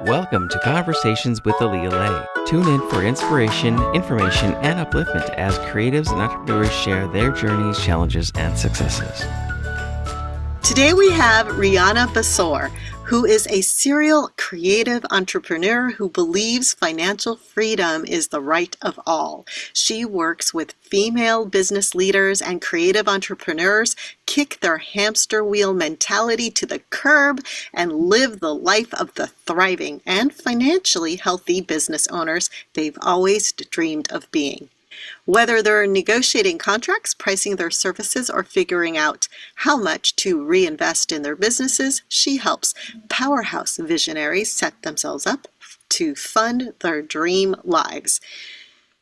Welcome to Conversations with Aaliyah. Tune in for inspiration, information, and upliftment as creatives and entrepreneurs share their journeys, challenges, and successes. Today we have Rhianna Basore, who is a serial creative entrepreneur who believes financial freedom is the right of all. She works with female business leaders and creative entrepreneurs, kick their hamster wheel mentality to the curb, and live the life of the thriving and financially healthy business owners they've always dreamed of being. Whether they're negotiating contracts, pricing their services, or figuring out how much to reinvest in their businesses, she helps powerhouse visionaries set themselves up to fund their dream lives.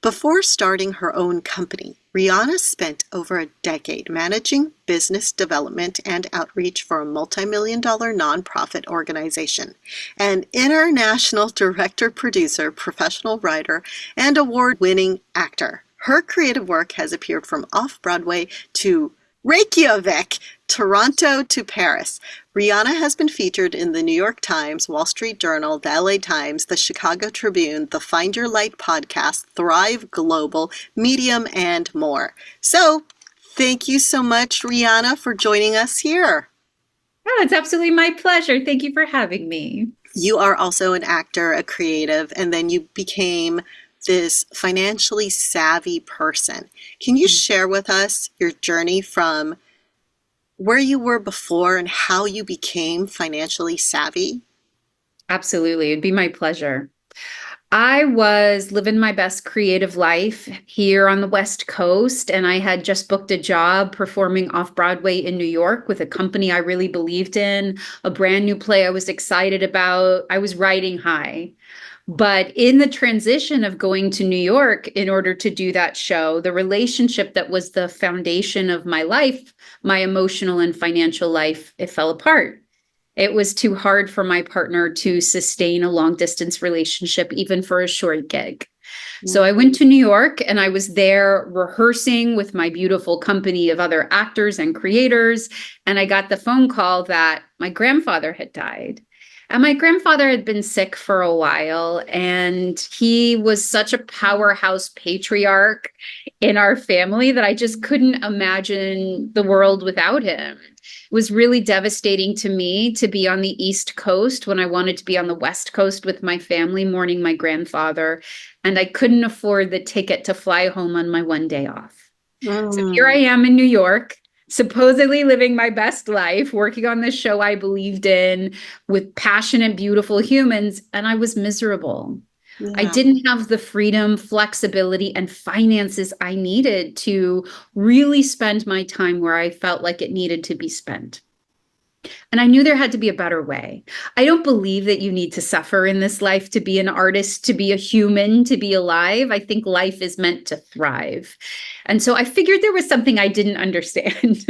Before starting her own company, Rhianna spent over a decade managing business development and outreach for a multi-million-dollar nonprofit organization. An international director-producer, professional writer, and award-winning actor. Her creative work has appeared from Off Broadway to Reykjavik, Toronto to Paris. Rhianna has been featured in the New York Times, Wall Street Journal, the LA Times, the Chicago Tribune, the Find Your Light podcast, Thrive Global, Medium, and more. So, thank you so much, Rhianna, for joining us here. Oh, it's absolutely my pleasure. Thank you for having me. You are also an actor, a creative, and then you became this financially savvy person. Can you share with us your journey from where you were before and how you became financially savvy? Absolutely. It'd be my pleasure. I was living my best creative life here on the West Coast, and I had just booked a job performing off Broadway in New York with a company I really believed in, a brand new play I was excited about. I was riding high. But in the transition of going to New York in order to do that show, the relationship that was the foundation of my life, my emotional and financial life, it fell apart. It was too hard for my partner to sustain a long distance relationship, even for a short gig. So I went to New York and I was there rehearsing with my beautiful company of other actors and creators. And I got the phone call that my grandfather had died. And my grandfather had been sick for a while, and he was such a powerhouse patriarch in our family that I just couldn't imagine the world without him. It was really devastating to me to be on the East Coast when I wanted to be on the West Coast with my family mourning my grandfather, and I couldn't afford the ticket to fly home on my one day off. So here I am in New York, supposedly living my best life, working on this show I believed in with passionate, beautiful humans, and I was miserable. Yeah. I didn't have the freedom, flexibility, and finances I needed to really spend my time where I felt like it needed to be spent. And I knew there had to be a better way. I don't believe that you need to suffer in this life to be an artist, to be a human, to be alive. I think life is meant to thrive. And so I figured there was something I didn't understand.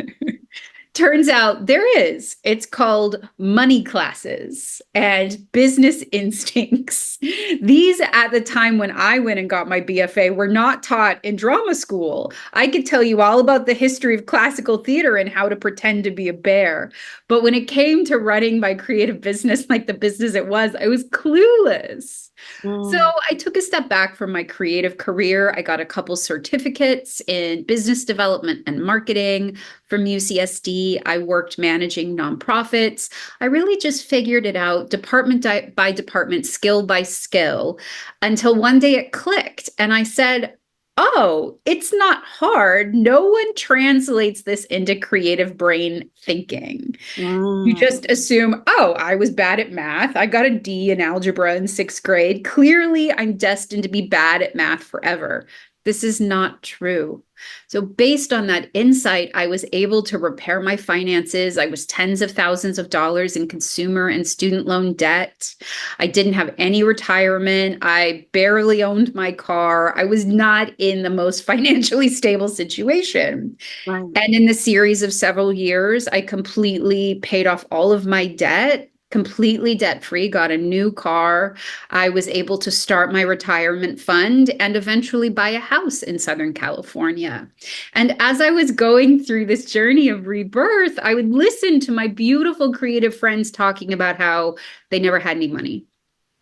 Turns out there is. It's called money classes and business instincts. These, at the time when I went and got my BFA, were not taught in drama school. I could tell you all about the history of classical theater and how to pretend to be a bear. But when it came to running my creative business, like the business it was, I was clueless. So I took a step back from my creative career. I got a couple certificates in business development and marketing from UCSD. I worked managing nonprofits. I really just figured it out department by department, skill by skill, until one day it clicked. And I said, oh, it's not hard. No one translates this into creative brain thinking. You just assume, oh, I was bad at math. I got a D in algebra in 6th grade. Clearly, I'm destined to be bad at math forever. This is not true. So based on that insight, I was able to repair my finances. I was tens of thousands of dollars in consumer and student loan debt. I didn't have any retirement. I barely owned my car. I was not in the most financially stable situation. Right. And in the series of several years, I completely paid off all of my debt, completely debt-free, got a new car. I was able to start my retirement fund and eventually buy a house in Southern California. And as I was going through this journey of rebirth, I would listen to my beautiful creative friends talking about how they never had any money.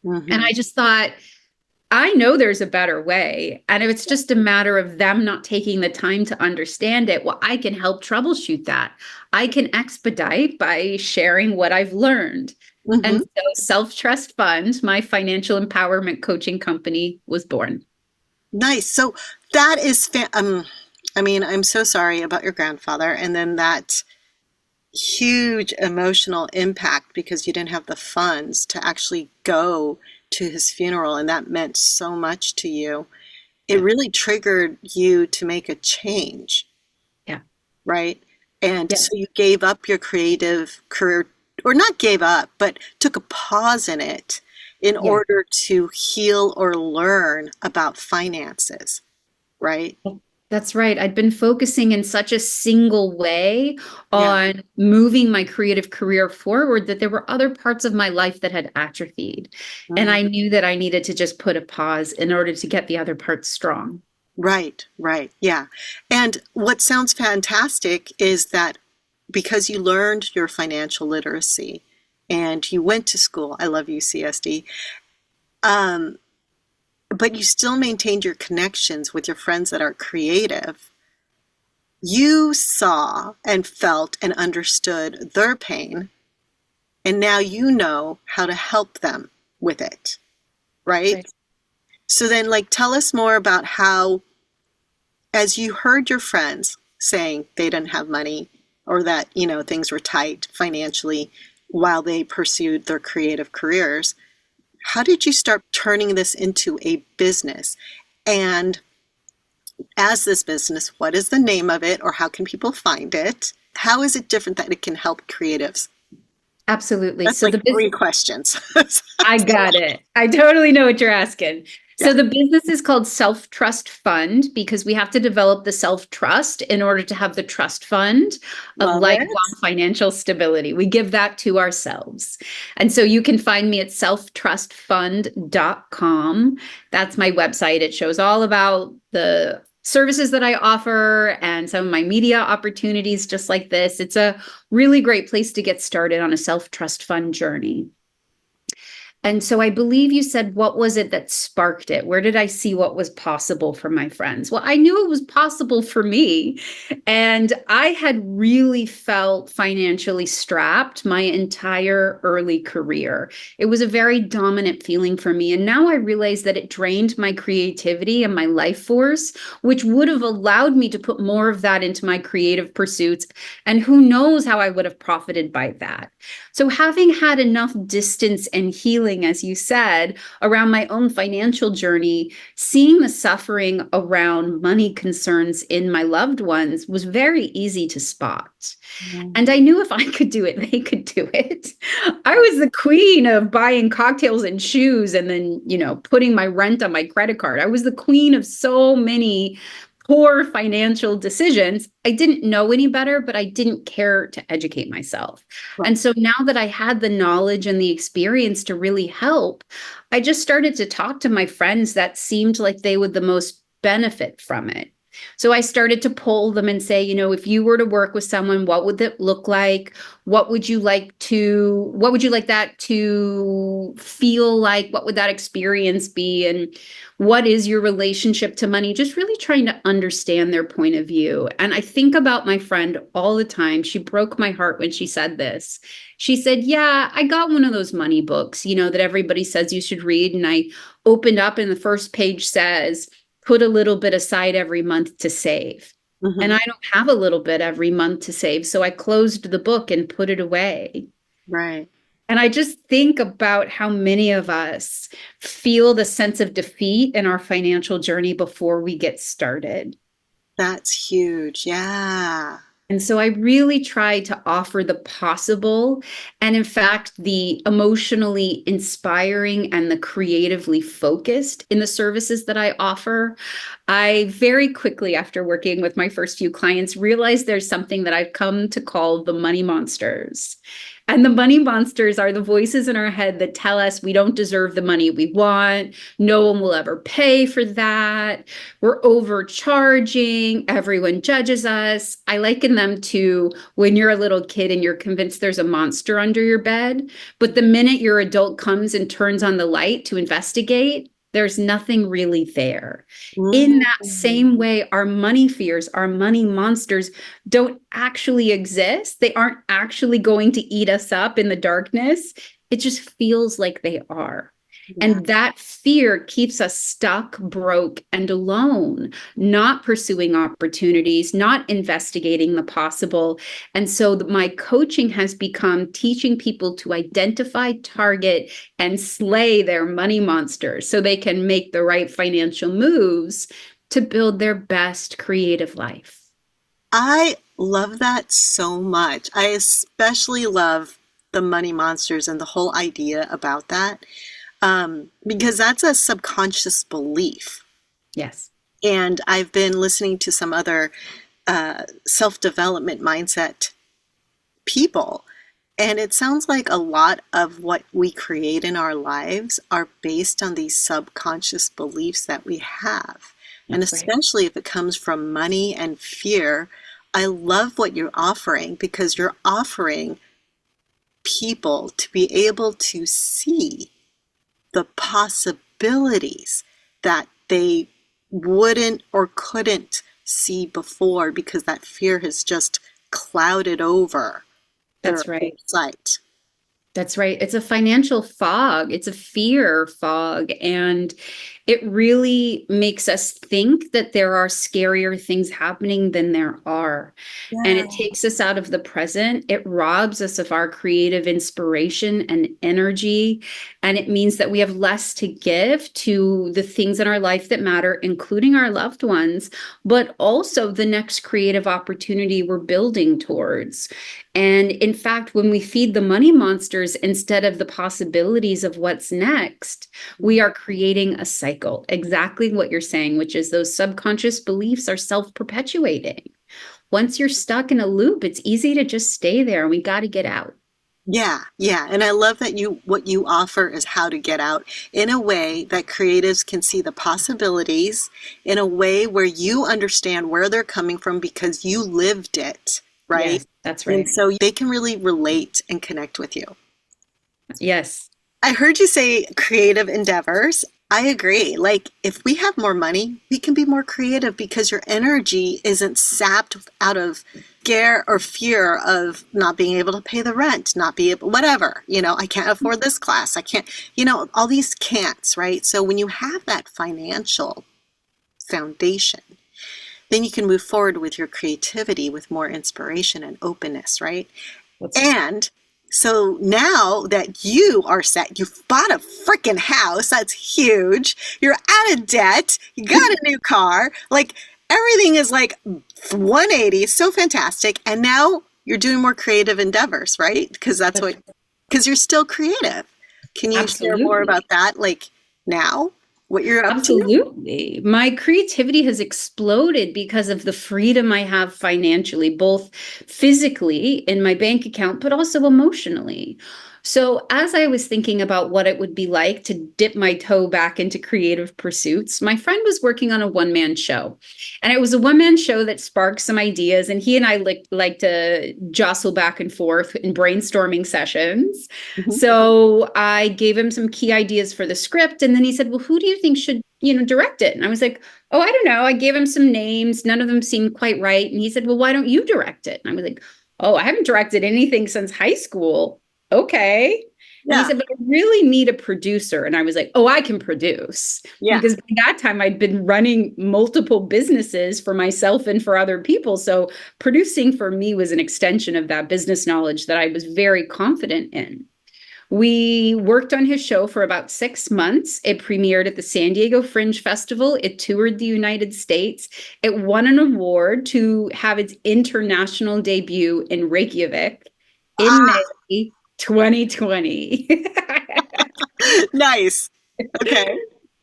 And I just thought, I know there's a better way. And if it's just a matter of them not taking the time to understand it, well, I can help troubleshoot that. I can expedite by sharing what I've learned. And Hmm. so Self Trust Fund, my financial empowerment coaching company, was born. Nice. So that is, I mean, I'm so sorry about your grandfather, and then that huge emotional impact because you didn't have the funds to actually go to his funeral, and that meant so much to you. It Yeah. really triggered you to make a change, Yeah. right? And Yeah. so you gave up your creative career, or not gave up, but took a pause in it in Yeah. order to heal or learn about finances, right? That's right. I'd been focusing in such a single way Yeah. on moving my creative career forward that there were other parts of my life that had atrophied. And I knew that I needed to just put a pause in order to get the other parts strong. Right, right. Yeah. And what sounds fantastic is that because you learned your financial literacy and you went to school, I love UCSD, um, but you still maintained your connections with your friends that are creative. You saw and felt and understood their pain, and now you know how to help them with it, right? Right. So then, like, tell us more about how, as you heard your friends saying they didn't have money or that, things were tight financially while they pursued their creative careers, how did you start turning this into a business? And as this business, what is the name of it or how can people find it? How is it different that it can help creatives? Absolutely. That's So like the business. three questions. I got it. I totally know what you're asking. Yeah, So the business is called Self Trust Fund because we have to develop the self trust in order to have the trust fund of love lifelong it. financial stability. We give that to ourselves. And so you can find me at selftrustfund.com. That's my website. It shows all about the services that I offer and some of my media opportunities just like this. It's a really great place to get started on a self trust fund journey. And so I believe you said, what was it that sparked it? Where did I see what was possible for my friends? Well, I knew it was possible for me. And I had really felt financially strapped my entire early career. It was a very dominant feeling for me. And now I realize that it drained my creativity and my life force, which would have allowed me to put more of that into my creative pursuits. And who knows how I would have profited by that. So, having had enough distance and healing, as you said, around my own financial journey, seeing the suffering around money concerns in my loved ones was very easy to spot. And I knew if I could do it, they could do it. I was the queen of buying cocktails and shoes and then, putting my rent on my credit card. I was the queen of so many poor financial decisions. I didn't know any better, but I didn't care to educate myself. Right. And so now that I had the knowledge and the experience to really help, I just started to talk to my friends that seemed like they would the most benefit from it. So I started to poll them and say, if you were to work with someone, what would that look like? What would you like that to feel like? What would that experience be? And what is your relationship to money? Just really trying to understand their point of view. And I think about my friend all the time. She broke my heart when she said this. She said, yeah, I got one of those money books, that everybody says you should read. And I opened up and the first page says, put a little bit aside every month to save. And Hmm. I don't have a little bit every month to save. So I closed the book and put it away. Right. And I just think about how many of us feel the sense of defeat in our financial journey before we get started. That's huge. Yeah. And so I really try to offer the possible and, in fact, the emotionally inspiring and the creatively focused in the services that I offer. I very quickly, after working with my first few clients, realized there's something that I've come to call the money monsters. And the money monsters are the voices in our head that tell us we don't deserve the money we want. No one will ever pay for that. We're overcharging. Everyone judges us. I liken them to when you're a little kid and you're convinced there's a monster under your bed. But the minute your adult comes and turns on the light to investigate, there's nothing really there. In that Mm. same way, our money fears, our money monsters don't actually exist. They aren't actually going to eat us up in the darkness. It just feels like they are. Yeah. And that fear keeps us stuck, broke, and alone, not pursuing opportunities, not investigating the possible. And so my coaching has become teaching people to identify, target, and slay their money monsters so they can make the right financial moves to build their best creative life. I love that so much. I especially love the money monsters and the whole idea about that, because that's a subconscious belief. Yes. And I've been listening to some other self-development mindset people, and it sounds like a lot of what we create in our lives are based on these subconscious beliefs that we have. And That's right. especially if it comes from money and fear, I love what you're offering because you're offering people to be able to see the possibilities that they wouldn't or couldn't see before because that fear has just clouded over their That's right. sight. That's right. It's a financial fog. It's a fear fog. And it really makes us think that there are scarier things happening than there are. And Yeah. it takes us out of the present. It robs us of our creative inspiration and energy. And it means that we have less to give to the things in our life that matter, including our loved ones, but also the next creative opportunity we're building towards. And in fact, when we feed the money monsters instead of the possibilities of what's next, we are creating a cycle. Exactly what you're saying, which is those subconscious beliefs are self-perpetuating. Once you're stuck in a loop, it's easy to just stay there, and we got to get out. Yeah, yeah. And I love that what you offer is how to get out in a way that creatives can see the possibilities, in a way where you understand where they're coming from because you lived it, right? Yes, that's And right. so they can really relate and connect with you. Yes. I heard you say creative endeavors. I agree. Like, if we have more money, we can be more creative because your energy isn't sapped out of scare or fear of not being able to pay the rent, not be able, whatever, I can't afford this class. I can't, all these can'ts, right? So when you have that financial foundation, then you can move forward with your creativity with more inspiration and openness, right? That's And so now that you are set, you've bought a freaking house, that's huge. You're out of debt, you got a new car, like everything is like 180, so fantastic. And now you're doing more creative endeavors, right? Because you're still creative. Can you share more absolutely. about that, like now, what you're up to? Absolutely. My creativity has exploded because of the freedom I have financially, both physically in my bank account, but also emotionally. So, as I was thinking about what it would be like to dip my toe back into creative pursuits, my friend was working on a one-man show. And it was a one-man show that sparked some ideas. And he and I like to jostle back and forth in brainstorming sessions. Mhm. So I gave him some key ideas for the script. And then he said, well, who do you think should, direct it? And I was like, oh, I don't know. I gave him some names. None of them seemed quite right. And he said, well, why don't you direct it? And I was like, oh, I haven't directed anything since high school. Okay. And he Yeah, said, but I really need a producer. And I was like, oh, I can produce. yeah. Because by that time I'd been running multiple businesses for myself and for other people. So producing for me was an extension of that business knowledge that I was very confident in. We worked on his show for about 6 months. It premiered at the San Diego Fringe Festival. It toured the United States. It won an award to have its international debut in Reykjavik in Ah, May 2020. nice. Okay.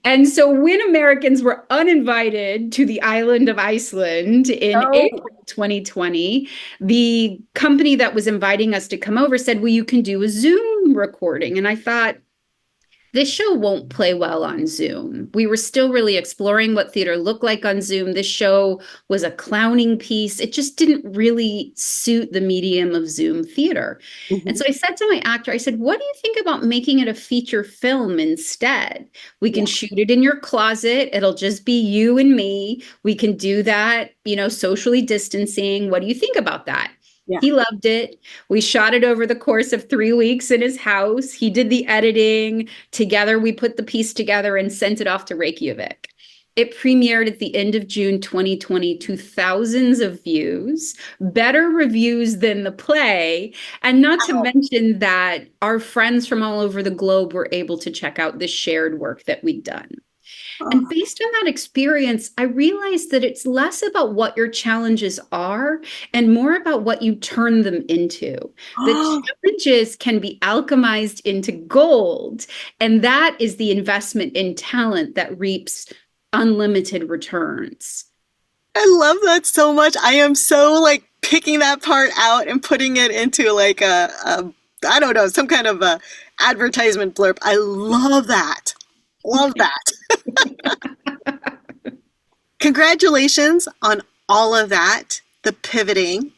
And so when Americans were uninvited to the island of Iceland in Oh. April 2020, the company that was inviting us to come over said, well, you can do a Zoom recording. And I thought, this show won't play well on Zoom. We were still really exploring what theater looked like on Zoom. This show was a clowning piece. It just didn't really suit the medium of Zoom theater. And Mhm. so I said to my actor, I said, what do you think about making it a feature film instead? We can Yeah. shoot it in your closet. It'll just be you and me. We can do that, socially distancing. What do you think about that? Yeah. He loved it. We shot it over the course of 3 weeks in his house. He did the editing. Together, we put the piece together and sent it off to Reykjavik. It premiered at the end of June 2020 to thousands of views, better reviews than the play. And not to mention that our friends from all over the globe were able to check out the shared work that we'd done. Oh. And based on that experience, I realized that it's less about what your challenges are and more about what you turn them into. The challenges can be alchemized into gold, and that is the investment in talent that reaps unlimited returns. I love that so much. I am so like picking that part out and putting it into like a I don't know, some kind of a advertisement blurb. I love that. Love that. Congratulations on all of that, the pivoting.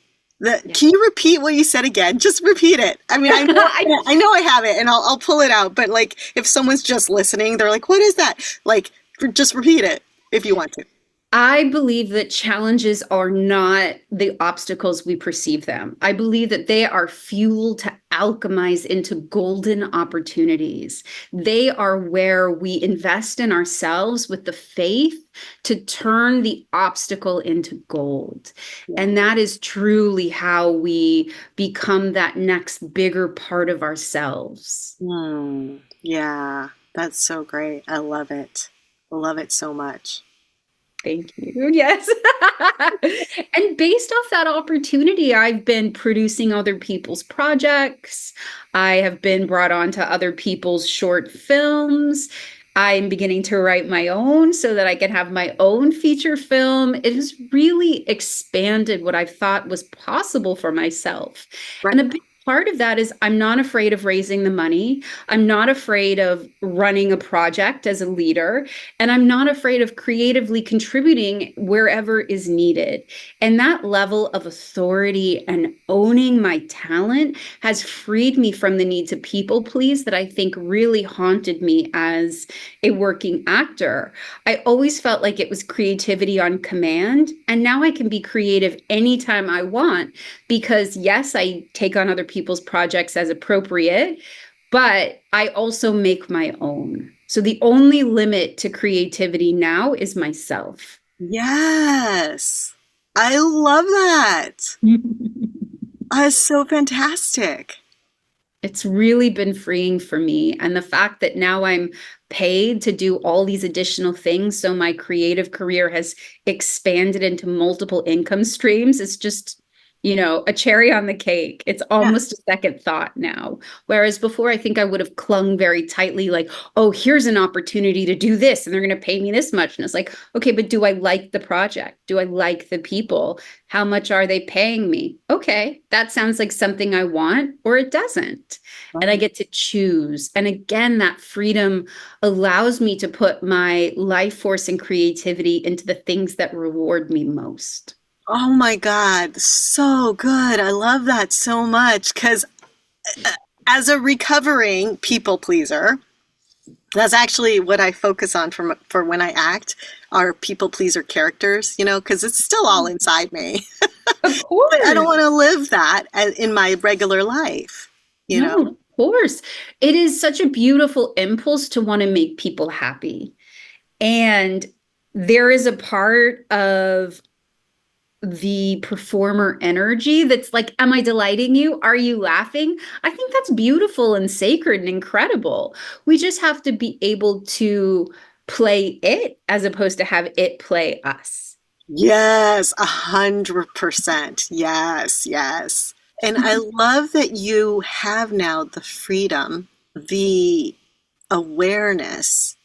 Can you repeat what you said again? Just repeat it. I mean, I know I have it and I'll pull it out, but like if someone's just listening, they're like, what is that? Like, just repeat it if you want to. I believe that challenges are not the obstacles we perceive them. I believe that they are fuel to alchemize into golden opportunities. They are where we invest in ourselves with the faith to turn the obstacle into gold. Yeah. And that is truly how we become that next bigger part of ourselves. Yeah, that's so great. I love it. I love it so much. Thank you. Yes. And based off that opportunity, I've been producing other people's projects. I have been brought on to other people's short films. I'm beginning to write my own so that I can have my own feature film. It has really expanded what I thought was possible for myself. Right. And a big part of that is I'm not afraid of raising the money. I'm not afraid of running a project as a leader. And I'm not afraid of creatively contributing wherever is needed. And that level of authority and owning my talent has freed me from the need to people please that I think really haunted me as a working actor. I always felt like it was creativity on command. And now I can be creative anytime I want because, yes, I take on other people's projects as appropriate, but I also make my own. So the only limit to creativity now is myself. Yes. I love that. That's so fantastic. It's really been freeing for me. And the fact that now I'm paid to do all these additional things, so my creative career has expanded into multiple income streams, is just, a cherry on the cake. It's almost a second thought now. Whereas before, I think I would have clung very tightly, like, oh, here's an opportunity to do this, and they're going to pay me this much. And it's like, okay, but do I like the project? Do I like the people? How much are they paying me? Okay, that sounds like something I want, or it doesn't. And I get to choose. And again, that freedom allows me to put my life force and creativity into the things that reward me most. Oh my God, so good. I love that so much because as a recovering people pleaser, that's actually what I focus on for when I act, are people pleaser characters, because it's still all inside me. Of course. But I don't want to live that in my regular life, No, of course. It is such a beautiful impulse to want to make people happy. And there is a part of the performer energy that's like, am I delighting you? Are you laughing? I think that's beautiful and sacred and incredible. We just have to be able to play it as opposed to have it play us. Yes, 100%. Yes, yes. And I love that you have now the freedom, the awareness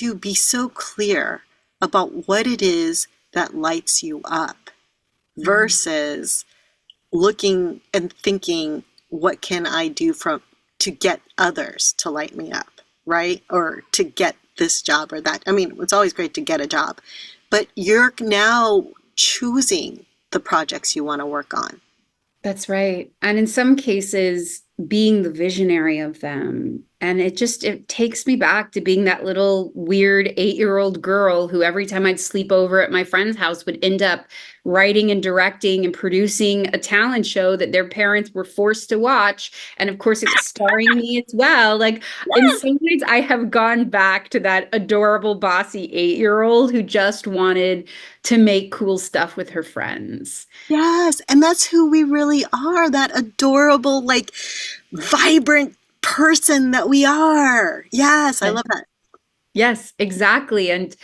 to be so clear about what it is that lights you up versus looking and thinking, what can I do to get others to light me up, right? Or to get this job or that. I mean, it's always great to get a job, but you're now choosing the projects you want to work on. That's right. And in some cases, being the visionary of them. And it takes me back to being that little weird 8-year-old girl who every time I'd sleep over at my friend's house would end up writing and directing and producing a talent show that their parents were forced to watch. And of course, it was starring me as well. Like in some ways, I have gone back to that adorable, bossy 8-year-old who just wanted to make cool stuff with her friends. Yes. And that's who we really are, that adorable, like vibrant person that we are. Yes. I love that. Yes, exactly. And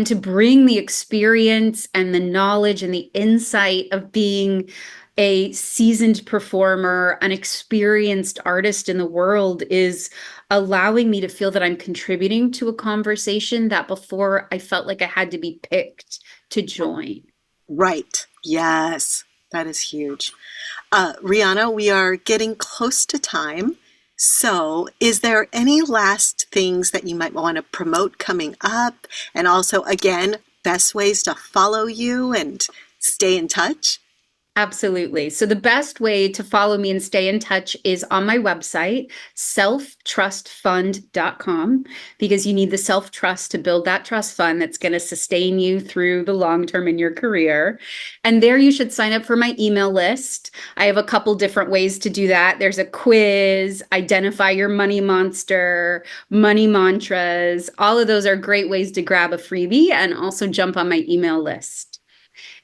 to bring the experience and the knowledge and the insight of being a seasoned performer, an experienced artist in the world is allowing me to feel that I'm contributing to a conversation that before I felt like I had to be picked to join. Right. Yes. That is huge. Rhianna, we are getting close to time. So is there any last things that you might want to promote coming up? And also, again, best ways to follow you and stay in touch? Absolutely. So the best way to follow me and stay in touch is on my website, selftrustfund.com, because you need the self-trust to build that trust fund that's going to sustain you through the long term in your career. And there you should sign up for my email list. I have a couple different ways to do that. There's a quiz, identify your money monster, money mantras. All of those are great ways to grab a freebie and also jump on my email list.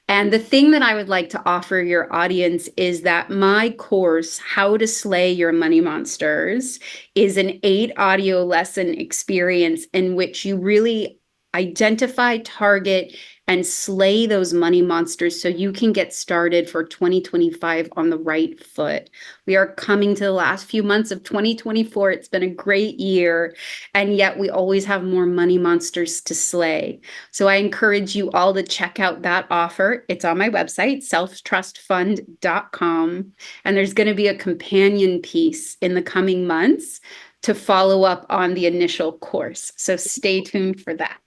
And the thing that I would like to offer your audience is that my course, How to Slay Your Money Monsters, is an 8 audio lesson experience in which you really identify, target, and slay those money monsters so you can get started for 2025 on the right foot. We are coming to the last few months of 2024. It's been a great year, and yet we always have more money monsters to slay. So I encourage you all to check out that offer. It's on my website, selftrustfund.com, and there's going to be a companion piece in the coming months to follow up on the initial course. So stay tuned for that.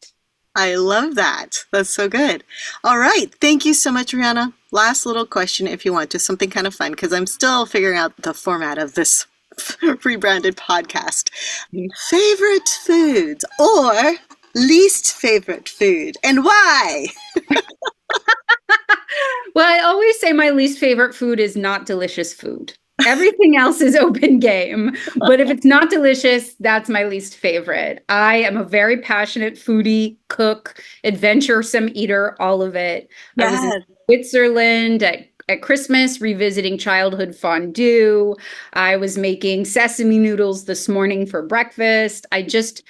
I love that. That's so good. All right. Thank you so much, Rhianna. Last little question, if you want, just something kind of fun, because I'm still figuring out the format of this rebranded podcast. Favorite foods or least favorite food, and why? Well, I always say my least favorite food is not delicious food. Everything else is open game. But if it's not delicious, that's my least favorite. I am a very passionate foodie, cook, adventuresome eater, all of it. Yes. I was in Switzerland at Christmas, revisiting childhood fondue. I was making sesame noodles this morning for breakfast. I just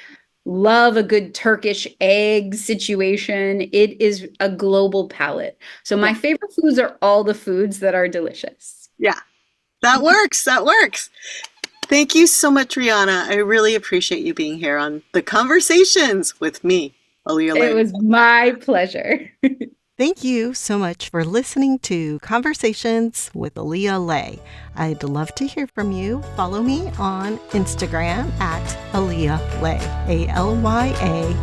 love a good Turkish egg situation. It is a global palate. So my favorite foods are all the foods that are delicious. Yeah. That works. That works. Thank you so much, Rhianna. I really appreciate you being here on The Conversations with me, Aaliyah Lay. It was my pleasure. Thank you so much for listening to Conversations with Aaliyah Lay. I'd love to hear from you. Follow me on Instagram at Aaliyah Lay, ALYALEI.